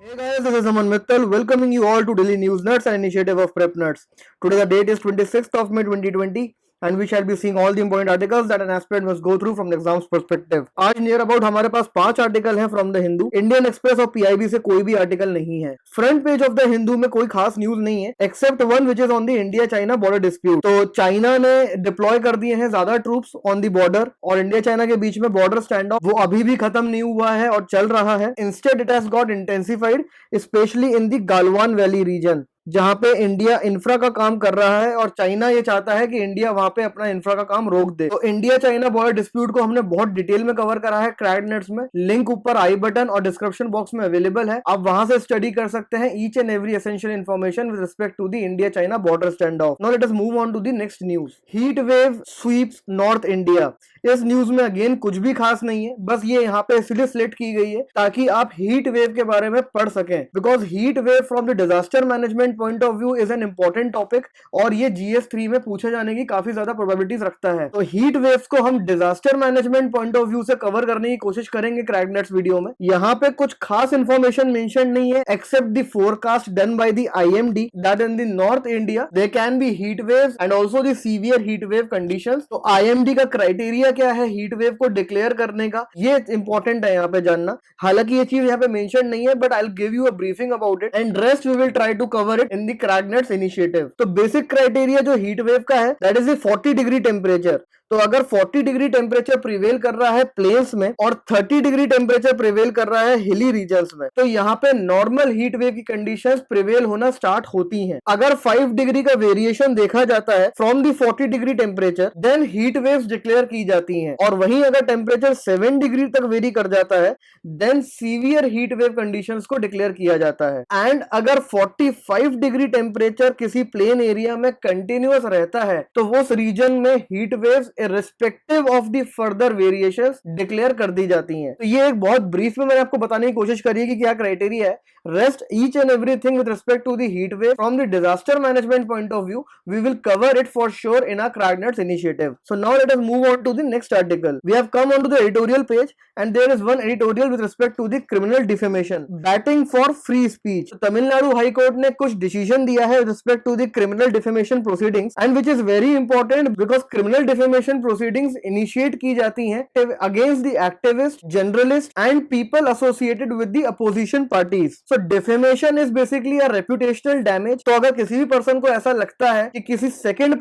Hey guys, this is Aman Mittal welcoming you all to Daily News Nuts, an initiative of Prep Nuts. Today the date is 26th of May 2020 and we shall be seeing all the important articles that an aspirant must go through from the exam's perspective. आज near about हमारे पास 5 article हैं from the Hindu, Indian express और PIB से कोई भी article नहीं है। Front page of the Hindu में कोई खास न्यूज नहीं है except one which is on the India China border dispute. तो चाइना ने डिप्लॉय कर दिए हैं ज्यादा ट्रूप्स ऑन द बॉर्डर और इंडिया चाइना के बीच में बॉर्डर स्टैंड ऑफ वो अभी भी खत्म नहीं हुआ है और चल रहा है। Instead it has got intensified specially in the Galwan valley region जहां पे इंडिया इंफ्रा का काम कर रहा है और चाइना ये चाहता है कि इंडिया वहां पे अपना इंफ्रा का काम रोक दे। तो इंडिया चाइना बॉर्डर डिस्प्यूट को हमने बहुत डिटेल में कवर करा है क्रैक्ड नेट्स में, लिंक ऊपर आई बटन और डिस्क्रिप्शन बॉक्स में अवेलेबल है, आप वहां से स्टडी कर सकते हैं each and every essential information with respect to the India China border stand off. Now let us move on to the next news. Heat wave sweeps north India. इस न्यूज में अगेन कुछ भी खास नहीं है, बस ये यहाँ पे इसलिए सिलेक्ट की गई है ताकि आप हीट वेव के बारे में पढ़ सकें, because heat wave from the disaster management point of view is an important topic और ये GS3 में पूछे जाने की काफी ज्यादा प्रोबेबिलिटीज रखता है। तो हीट वेव्स को हम disaster management point of view से कवर करने की कोशिश करेंगे क्रैकनेट्स वीडियो में। यहाँ पे कुछ खास इंफॉर्मेशन मेंशन नहीं है except the forecast done by the IMD that in the north India there can be heat waves and also the severe heat wave conditions. तो IMD का क्राइटेरिया क्या है हीट वेव को डिक्लेयर करने का, ये इंपॉर्टेंट है यहाँ पे जानना। हालांकि ये चीज यहाँ पे मेंशन नहीं है but I will give you a briefing about it and rest we will try to cover it in the cracknets initiative. तो बेसिक क्राइटेरिया जो हीट वेव का है that is a 40 degree temperature. तो अगर 40 degree temperature prevail कर रहा है planes में और 30 डिग्री टेम्परेचर प्रिवेल कर रहा है हिली रीजन्स में, तो यहाँ पे नॉर्मल हीट वेव की कंडीशंस प्रिवेल होना स्टार्ट होती हैं। अगर 5 डिग्री का वेरिएशन देखा जाता है from the 40 degree temperature then heat waves declare की जाती हैं और वहीं अगर टेम्परेचर 7 डिग्री तक वेरी कर जाता है then severe heat wave conditions को डिक्लेयर किया जाता है। एंड अगर 45 डिग्री टेम्परेचर किसी प्लेन एरिया में कंटिन्यूअस रहता है तो वो उस रीजन में heat waves irrespective of the further variations declare कर दी जाती हैं। तो ये एक बहुत ब्रीफ में मैंने आपको बताने की कोशिश करी है कि क्या क्राइटेरिया है। Rest each and everything with respect to the heat wave from the disaster management point of view we will cover it for sure in our cracknets initiative. So now let us move on to the next article. We have come on to the editorial page and there is one editorial with respect to the criminal defamation batting for free speech. Tamil Nadu high court ने कुछ decision दिया है with respect to the criminal defamation proceedings and which is very important because criminal defamation proceedings initiate की जाती हैं against the activist, journalist and people associated with the opposition parties. So defamation is basically a reputational damage. तो अगर किसी भी person को ऐसा लगता है कि किसी सेकंड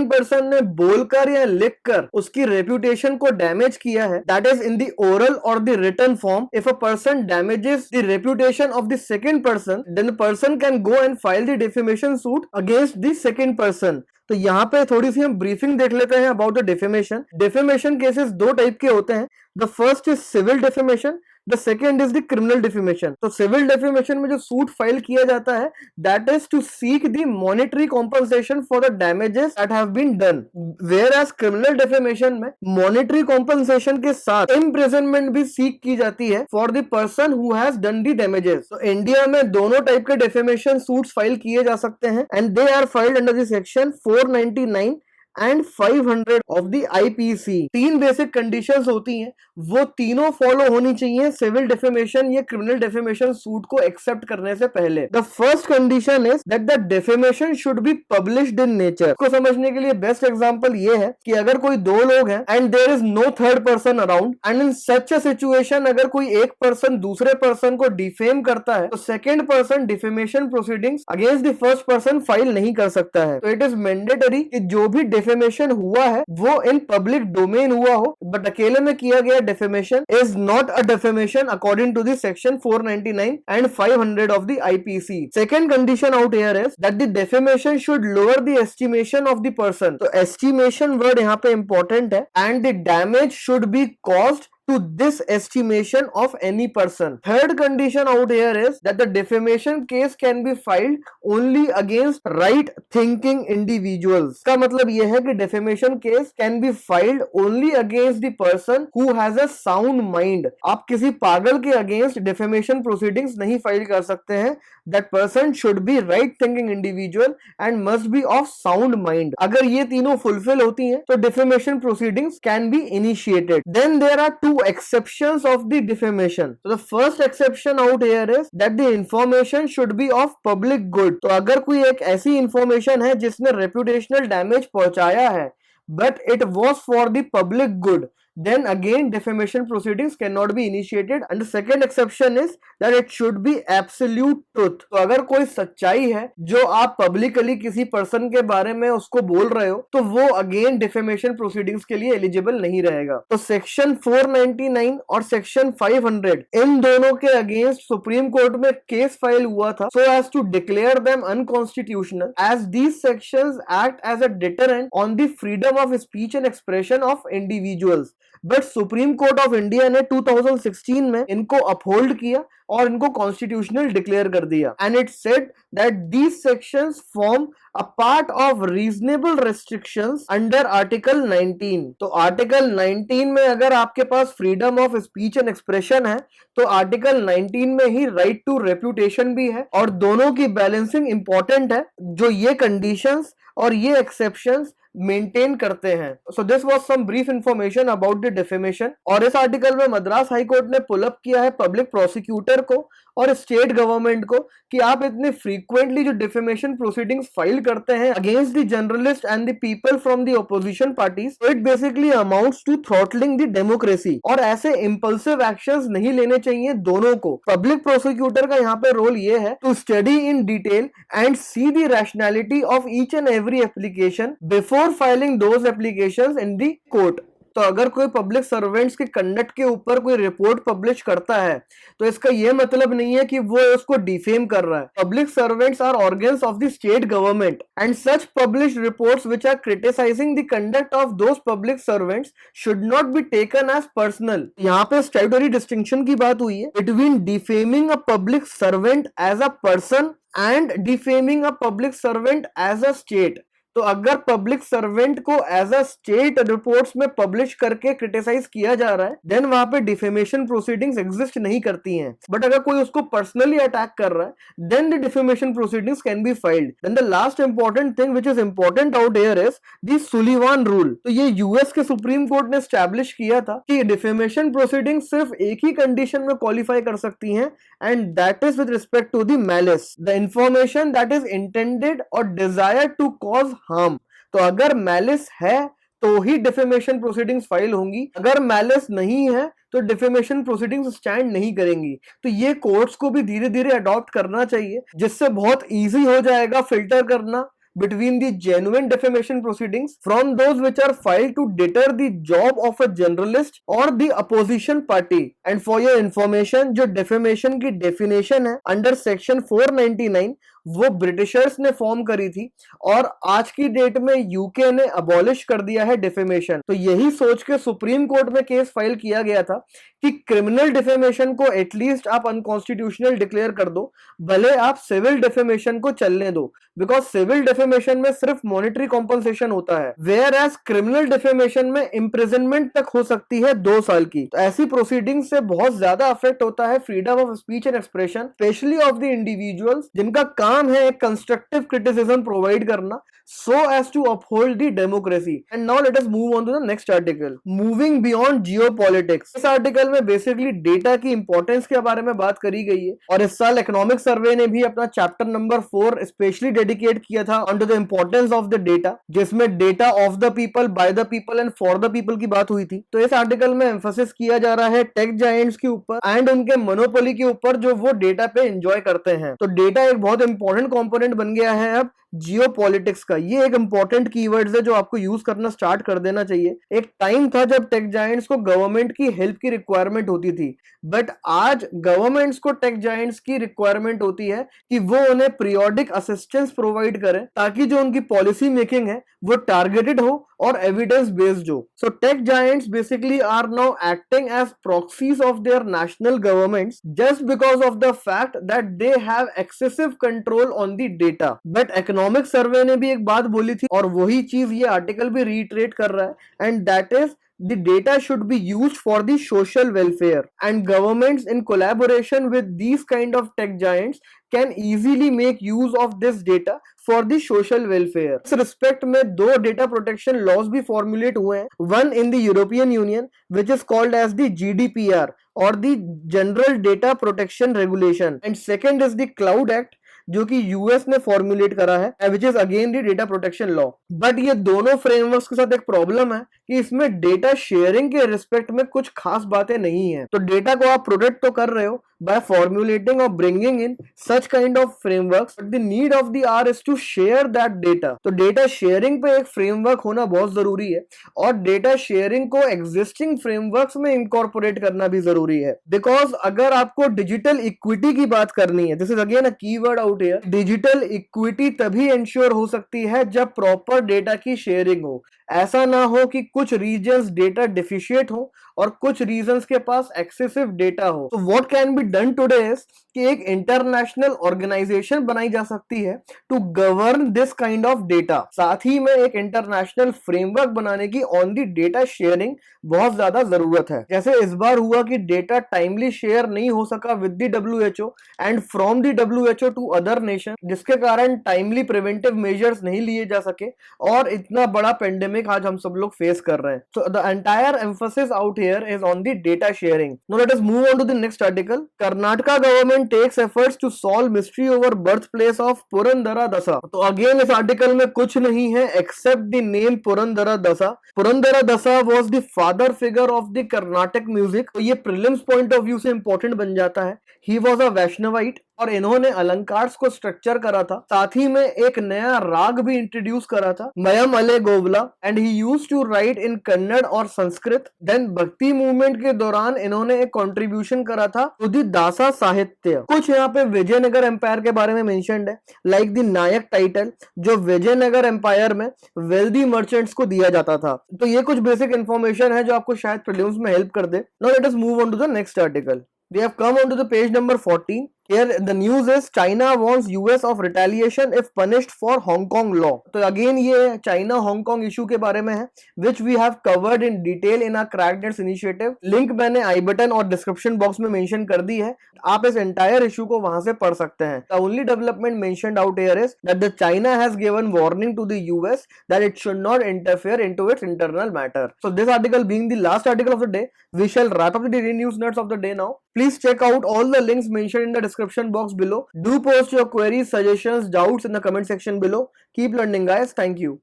पर्सन ने बोलकर या लिखकर उसकी रेपुटेशन को डैमेज किया है that is in the oral और the written form, if a person damages the reputation of the second person then the person can go and file the defamation suit against the second person. तो यहाँ पे थोड़ी सी हम briefing देख लेते हैं about the defamation. Defamation cases दो type के होते हैं। The first is civil defamation, the second is the criminal defamation. तो सिविल डिफेमेशन में जो सूट फाइल किया जाता है that is to seek the monetary compensation for the damages that have been done, whereas criminal defamation में monetary compensation के साथ imprisonment भी सीक की जाती है for the person who has done the damages. तो इंडिया में दोनों टाइप के डिफेमेशन सूट्स फाइल किए जा सकते हैं and they are filed under the section 499 and 500 of the IPC। तीन बेसिक कंडीशंस होती हैं, वो तीनों फॉलो होनी चाहिए सिविल डिफेमेशन या क्रिमिनल डिफेमेशन सूट को एक्सेप्ट करने से पहले। The first condition is that the defamation should be published in nature. को समझने के लिए बेस्ट एग्जांपल ये है कि अगर कोई दो लोग हैं and there is no third person around and in such a situation अगर कोई एक पर्सन दूसरे पर्सन को डिफेम करता है तो second person defamation proceedings against the first person file नहीं कर सकता है। तो इट इज मैंडेटरी कि जो भी डिफेमेशन हुआ है वो इन पब्लिक डोमेन हुआ हो, बट अकेले में किया गया defamation is not a defamation according to the section 499 and 500 of the IPC। Second condition out here is that the defamation should lower the estimation of the person. तो estimation word यहाँ पे important है and the damage should be caused to this estimation of any person. Third condition out here is that the defamation case can be filed only against right thinking individuals. का मतलब यह है कि defamation case can be filed only against the person who has a sound mind. आप किसी पागल के against defamation proceedings नहीं फाइल कर सकते हैं। That person should be right thinking individual and must be of sound mind. अगर ये तीनों fulfill होती हैं तो defamation proceedings can be initiated. Then there are two exceptions of the defamation. So the first exception out here is that the information should be of public good. तो अगर कोई एक ऐसी information है जिसने reputational damage पहुंचाया है but it was for the public good, then again defamation proceedings cannot be initiated. And the second exception is that it should be absolute truth. तो अगर कोई सच्चाई है जो आप पब्लिकली किसी पर्सन के बारे में उसको बोल रहे हो तो वो अगेन डिफेमेशन प्रोसीडिंग्स के लिए एलिजिबल नहीं रहेगा. तो सेक्शन 499 और सेक्शन 500 इन दोनों के अगेंस्ट सुप्रीम कोर्ट में केस फाइल हुआ था so as to declare them unconstitutional, as these sections act as a deterrent on the freedom of speech and expression of individuals. But supreme court of India ने 2016 में इनको uphold किया और इनको constitutional declare कर दिया. And it said that these sections form a part of reasonable restrictions under article 19. तो article 19 में अगर आपके पास freedom of speech and expression है तो आर्टिकल 19 में ही राइट टू रेप्यूटेशन भी है, और दोनों की बैलेंसिंग इंपॉर्टेंट है जो ये कंडीशंस और ये एक्सेप्शंस मेंटेन करते हैं. So this was some brief information about the defamation. और इस आर्टिकल में मद्रास हाई कोर्ट ने पुल अप किया है पब्लिक प्रोसिक्यूटर को और स्टेट गवर्नमेंट को कि आप इतने फ्रीक्वेंटली जो डिफेमेशन प्रोसीडिंग्स फाइल करते हैं against the journalist and the people from the opposition parties, it basically amounts to throttling the democracy. और ऐसे इंपल्सिव एक्शंस नहीं लेने चाहिए दोनों को. पब्लिक प्रोसिक्यूटर का यहाँ पे रोल ये है to study in detail and see the rationality of each and every application before filing those applications in the court. तो अगर कोई पब्लिक सर्वेंट्स के कंडक्ट के ऊपर कोई रिपोर्ट पब्लिश करता है तो इसका यह मतलब नहीं है कि वो उसको डिफेम कर रहा है. Public servants are organs of the state government and such published reports which are criticising the conduct of those public servants should not be taken as personal. यहाँ पे स्टैट्यूटरी डिस्टिंक्शन की बात हुई है between defaming a public servant as a person and defaming a public servant as a state. तो अगर public servant को as a state reports में पब्लिश करके क्रिटिसाइज किया जा रहा है देन वहां पे डिफेमेशन प्रोसीडिंग्स एग्जिस्ट नहीं करती हैं. बट अगर कोई उसको पर्सनली अटैक कर रहा है then the defamation proceedings can be filed. Then the last important thing which is important out here is the Sullivan rule. तो ये यूएस के सुप्रीम कोर्ट ने एस्टैब्लिश किया था कि डिफेमेशन प्रोसीडिंग्स सिर्फ एक ही कंडीशन में क्वालिफाई कर सकती हैं and that is with respect to the malice, the information that is intended और डिजायर टू कॉज हार्म. तो अगर मैलिस है तो ही डिफेमेशन प्रोसीडिंग्स फाइल होंगी, अगर मैलिस नहीं है तो डिफेमेशन प्रोसीडिंग्स स्टैंड नहीं करेंगी. तो ये कोर्ट्स को भी धीरे धीरे अडॉप्ट करना चाहिए जिससे बहुत इजी हो जाएगा फिल्टर करना between the genuine defamation proceedings from those which are filed to deter the job of a journalist or the opposition party. And for your information, जो defamation की definition है under section 499 वो Britishers ने form करी थी और आज की डेट में यूके ने अबॉलिश कर दिया है डिफेमेशन. तो यही सोच के सुप्रीम कोर्ट में केस फाइल किया गया था कि क्रिमिनल डिफेमेशन को एटलीस्ट आप अनकॉन्स्टिट्यूशनल डिक्लेयर कर दो, भले आप सिविल डिफेमेशन को चलने दो, बिकॉज सिविल डिफेमेशन में सिर्फ मॉनेटरी कॉम्पनसेशन होता है, वेयर एज क्रिमिनल डिफेमेशन में इम्प्रिजनमेंट तक हो सकती है 2 साल की. तो ऐसी प्रोसीडिंग से बहुत ज्यादा अफेक्ट होता है freedom of speech and expression, specially of the individuals जिनका काम है एक कंस्ट्रक्टिव क्रिटिसिज्म प्रोवाइड करना so as to uphold the democracy. And now let us move on to the next article, moving beyond geopolitics. इस article में basically data की importance के बारे में बात करी गई है और इस साल इकोनॉमिक सर्वे ने भी अपना चैप्टर नंबर 4 स्पेशली डेडिकेट किया था on to the importance of the data, जिसमें data of the people, by the people and for the people की बात हुई थी. तो इस आर्टिकल में एम्फोसिस किया जा रहा है टेक जायंट्स के ऊपर एंड उनके मोनोपोली के ऊपर जो वो डेटा पे एंजॉय करते हैं. तो डेटा एक बहुत इंपॉर्टेंट कंपोनेंट बन गया है अब जियोपॉलिटिक्स का. ये एक इंपॉर्टेंट कीवर्ड्स है जो आपको यूज करना स्टार्ट कर देना चाहिए. एक टाइम था जब टेक जायंट्स को गवर्नमेंट की हेल्प की रिक्वायरमेंट होती थी, बट आज गवर्नमेंट्स को टेक जायंट्स की रिक्वायरमेंट होती है कि वो उन्हें पीरियोडिक असिस्टेंस प्रोवाइड करें ताकि जो उनकी पॉलिसी मेकिंग है वो टारगेटेड हो और एविडेंस बेस्ड हो. So tech giants basically are now acting as proxies of their national governments just because of the fact that they have excessive control on the data. But economic survey ने भी एक बात बोली थी और वही चीज ये आर्टिकल भी रीट्रेट कर रहा है, and that is the data should be used for the social welfare, and governments in collaboration with these kind of tech giants can easily make use of this data for the social welfare. इस respect में दो data protection laws भी formulate हुए हैं, one in the European Union which is called as the GDPR और the general data protection regulation, and second is the cloud act जो कि US ने फॉर्मुलेट करा है, which is again the data protection law. But ये दोनों frameworks के साथ एक प्रॉब्लम है कि इसमें डेटा शेयरिंग के रिस्पेक्ट में कुछ खास बातें नहीं है। तो डेटा को आप प्रोटेक्ट तो कर रहे हो by formulating or bringing in such kind of frameworks, but the need of the hour is to share that data। तो डेटा शेयरिंग पे एक फ्रेमवर्क होना बहुत जरूरी है और डेटा शेयरिंग को एग्जिस्टिंग फ्रेमवर्क्स में इंकॉर्पोरेट करना भी जरूरी है, बिकॉज अगर आपको डिजिटल इक्विटी की बात करनी है, this is again a keyword out here, digital equity तभी इंश्योर हो सकती है जब प्रॉपर डेटा की शेयरिंग हो। ऐसा ना हो कि कुछ रीजन्स डेटा डिफिशिएट हो और कुछ रीजन्स के पास एक्सेसिव डेटा हो। तो what can be done today इज कि एक इंटरनेशनल ऑर्गेनाइजेशन बनाई जा सकती है to govern this kind of data. साथ ही में एक इंटरनेशनल फ्रेमवर्क बनाने की ऑन दी डेटा शेयरिंग बहुत ज्यादा जरूरत है। जैसे इस बार हुआ कि डेटा टाइमली शेयर नहीं हो सका with the WHO and from the WHO to other nation, जिसके कारण टाइमली प्रिवेंटिव मेजर्स नहीं लिए जा सके और इतना बड़ा पेंडेमिक आज हम सब लोग फेस कर रहे हैं। So the entire emphasis out here is on the data sharing. Now let us move on to the next article. Karnataka government takes efforts to solve mystery over birthplace of Purandara Dasa। तो again इस article में कुछ नहीं है except the name Purandara Dasa। Purandara Dasa was the father figure of the Carnatic music। तो ये prelims point of view से important बन जाता है। He was a Vaishnavite और इन्होंने अलंकार्स को स्ट्रक्चर करा था, साथ ही में एक नया राग भी इंट्रोड्यूस करा था, मयम अले गोवला, and he used to write in Kannada और संस्कृत। देन भक्ति मूवमेंट के दौरान इन्होंने एक कंट्रीब्यूशन करा था टू द दासा साहित्य। कुछ यहाँ पे विजयनगर एम्पायर के बारे में मेंशन्ड है, लाइक द नायक टाइटल जो विजयनगर एम्पायर में वेल्दी मर्चेंट्स को दिया जाता था। तो ये कुछ बेसिक इंफॉर्मेशन है जो आपको शायद प्रीलिम्स में हेल्प कर दे। Now let us move on to the next article. We have come on to the page number 14. Here the news is China warns US of retaliation if punished for Hong Kong law। तो again ये China Hong Kong issue के बारे में है, which we have covered in detail in our cracknets initiative। Link मैंने आई button और description box में mention कर दी है, आप इस एंटायर इशू को वहां से पढ़ सकते हैं। The only development mentioned out here is that the China has given warning to the US that it should not interfere into its internal matter। So this article being the last article of the day, we shall wrap up the daily news nuts of the day now। Please check out all the links mentioned in the description box below. Do post your queries, suggestions, doubts in the comment section below. Keep learning guys. Thank you.